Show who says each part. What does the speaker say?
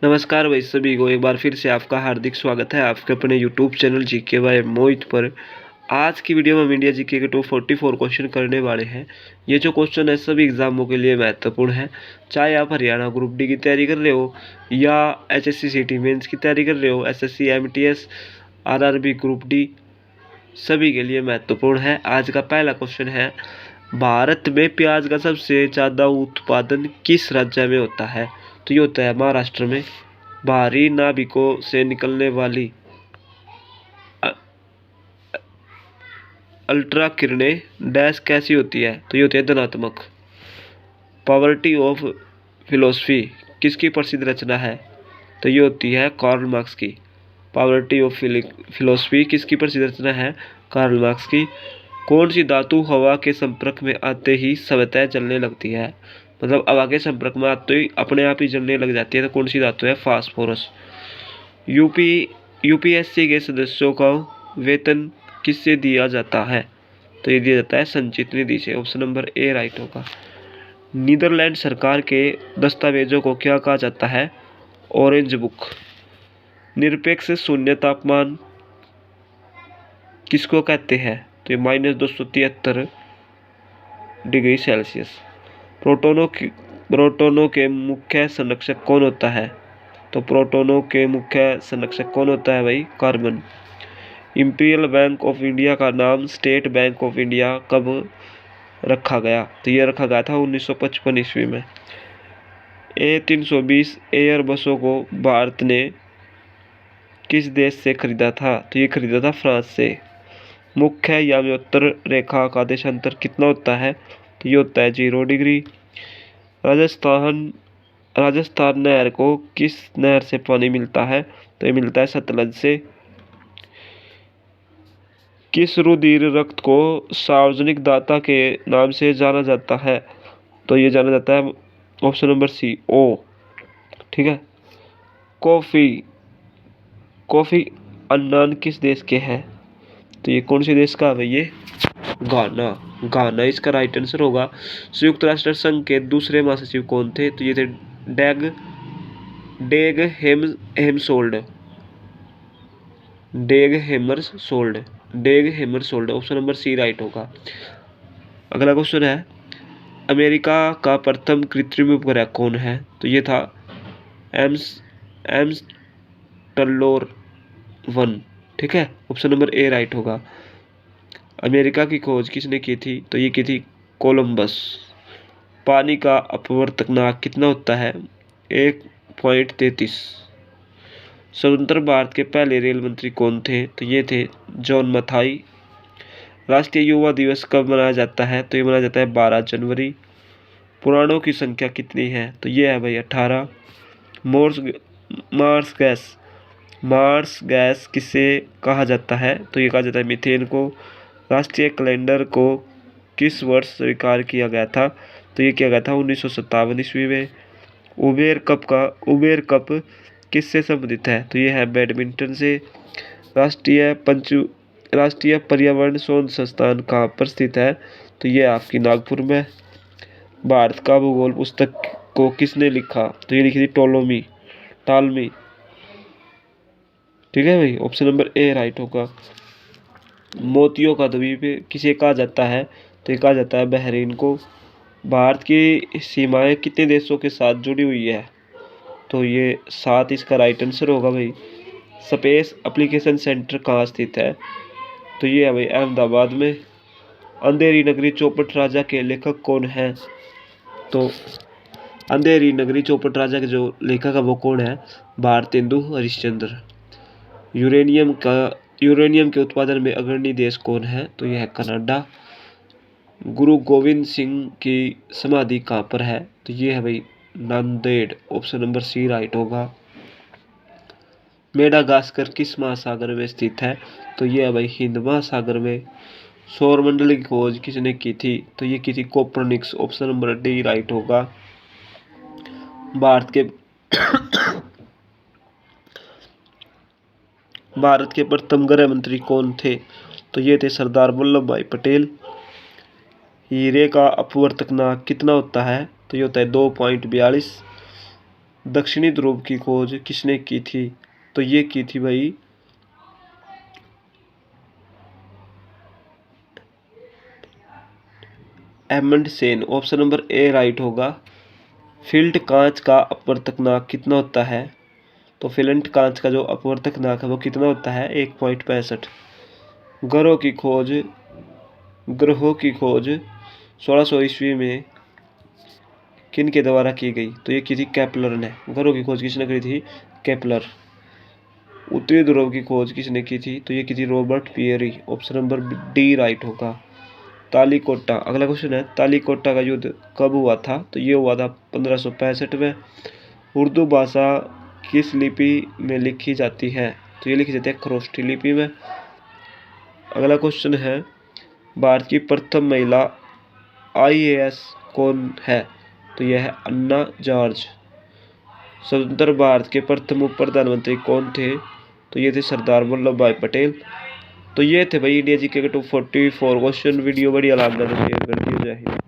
Speaker 1: नमस्कार भाई सभी को एक बार फिर से आपका हार्दिक स्वागत है आपके अपने यूट्यूब चैनल जीके बाय मोहित पर। आज की वीडियो में हम इंडिया जीके के 244 क्वेश्चन करने वाले हैं। ये जो क्वेश्चन है सभी एग्जामों के लिए महत्वपूर्ण है। चाहे आप हरियाणा ग्रुप डी की तैयारी कर रहे हो या एचएससी सिटी मेंस की तैयारी कर रहे हो, SSC MTS RRB group D, सभी के लिए महत्वपूर्ण है। आज का पहला क्वेश्चन है, भारत में प्याज का सबसे ज़्यादा उत्पादन किस राज्य में होता है? तो ये होता है महाराष्ट्र में। भारी नाभिकों से निकलने वाली अल्ट्रा किरणें डैश कैसी होती है? तो ये होती है धनात्मक। पॉवर्टी ऑफ फिलोसफी किसकी प्रसिद्ध रचना है? तो ये होती है कार्ल मार्क्स की। पॉवर्टी ऑफ फिलोसफी किसकी प्रसिद्ध रचना है? कार्ल मार्क्स की। कौन सी धातु हवा के संपर्क में आते ही स्वतः जलने लगती है? मतलब हवा के संपर्क में आते ही अपने आप ही जलने लग जाती है। तो कौन सी धातु है? फास्फोरस। यूपीएससी के सदस्यों का वेतन किससे दिया जाता है? तो ये दिया जाता है संचित निधि से। ऑप्शन नंबर ए राइट होगा। नीदरलैंड सरकार के दस्तावेजों को क्या कहा जाता है? Orange book. निरपेक्ष शून्य तापमान किसको कहते हैं? तो ये -273 डिग्री सेल्सियस। प्रोटोनों के मुख्य संरक्षक कौन होता है? तो प्रोटोनों के मुख्य संरक्षक कौन होता है भाई? Carbon. Imperial bank of India का नाम स्टेट बैंक ऑफ इंडिया कब रखा गया? तो ये रखा गया था 1955 ईस्वी में। A320 एयर बसों को भारत ने किस देश से खरीदा था? तो ये खरीदा था फ्रांस से। मुख्य याम्योत्तर रेखा का देशांतर कितना होता है? तो ये होता है 0 डिग्री। राजस्थान नहर को किस नहर से पानी मिलता है? तो ये मिलता है सतलज से। किस रुधिर रक्त को सार्वजनिक दाता के नाम से जाना जाता है? तो ये जाना जाता है ऑप्शन नंबर सी ओ। ठीक है। कॉफी अन्नान किस देश के हैं? तो ये कौन से देश का है? ये घाना इसका राइट आंसर होगा। संयुक्त राष्ट्र संघ के दूसरे महासचिव कौन थे? तो ये थे डेग हेमरसोल्ड। ऑप्शन नंबर सी राइट होगा। अगला क्वेश्चन है, अमेरिका का प्रथम कृत्रिम उपग्रह कौन है? तो ये था एम्स टल्लोर 1। ठीक है। ऑप्शन नंबर ए राइट होगा। अमेरिका की खोज किसने की थी? तो ये की थी कोलंबस। पानी का अपवर्तनांक कितना होता है? 1.33। स्वतंत्र भारत के पहले रेल मंत्री कौन थे? तो ये थे जॉन मथाई। राष्ट्रीय युवा दिवस कब मनाया जाता है? तो ये मनाया जाता है 12 जनवरी। पुराणों की संख्या कितनी है? तो ये है भाई 18। मार्स गैस किसे कहा जाता है? तो ये कहा जाता है मीथेन को। राष्ट्रीय कैलेंडर को किस वर्ष स्वीकार किया गया था? तो ये किया गया था 1957 ईस्वी में। उबेर कप किससे संबंधित है? तो ये है बैडमिंटन से। राष्ट्रीय पर्यावरण शोध संस्थान कहाँ पर स्थित है? तो ये आपकी नागपुर में। भारत का भूगोल पुस्तक को किसने लिखा? तो ये लिखी थी टालमी। ठीक है भाई। ऑप्शन नंबर ए राइट होगा। मोतियों का द्वीप किसे कहा जाता है? तो ये कहा जाता है बहरीन को। भारत की सीमाएं कितने देशों के साथ जुड़ी हुई है? तो ये 7 इसका राइट आंसर होगा भाई। स्पेस एप्लीकेशन सेंटर कहाँ स्थित है? तो ये है भाई अहमदाबाद में। अंधेरी नगरी चौपट राजा के लेखक कौन है? तो अंधेरी नगरी चौपट राजा के जो लेखक है वो कौन है? भारतेंदु हरिश्चंद्र। यूरेनियम के उत्पादन में अग्रणी देश कौन है? तो यह है कनाडा। गुरु गोविंद सिंह की समाधि कहाँ पर है? तो ये है भाई Nanded. Option number C right होगा। मेडागास्कर किस महासागर में स्थित है? तो ये है भाई हिंद महासागर में। सौरमंडल की खोज किसने की थी? तो ये की थी Copernicus. Option number D right होगा। भारत के प्रथम गृह मंत्री कौन थे? तो ये थे सरदार वल्लभ भाई पटेल। हीरे का अपवर्तनांक कितना होता है? तो ये होता है 2.42। दक्षिणी ध्रुव की खोज किसने की थी? तो ये की थी भाई एमंडसेन। ऑप्शन नंबर ए राइट होगा। फिल्ट कांच का अपवर्तक नाक कितना होता है? तो फिल्ट कांच का जो अपवर्तक नाक है वो कितना होता है? 1.65। ग्रहों की खोज 1600 ईस्वी में किन के द्वारा की गई? तो ये की थी केपलर ने। ग्रहों की खोज किसने करी थी? केपलर। उत्तरी ध्रुव की खोज किसने की थी? तो ये की थी Robert Peary. Option number D right होगा। तालीकोटा, अगला क्वेश्चन है, तालीकोटा का युद्ध कब हुआ था? तो ये हुआ था 1565 में। उर्दू भाषा किस लिपि में लिखी जाती है? तो ये लिखी जाती है खरोष्ठी लिपि में। अगला क्वेश्चन है, भारत की प्रथम महिला IAS कौन है? तो यह है अन्ना जॉर्ज। स्वतंत्र भारत के प्रथम उप प्रधानमंत्री कौन थे? तो ये थे सरदार वल्लभ भाई पटेल। तो ये थे भाई इंडिया जीके के 244 क्वेश्चन। वीडियो बढ़िया लगा तो शेयर कर दिया। जय हिंद।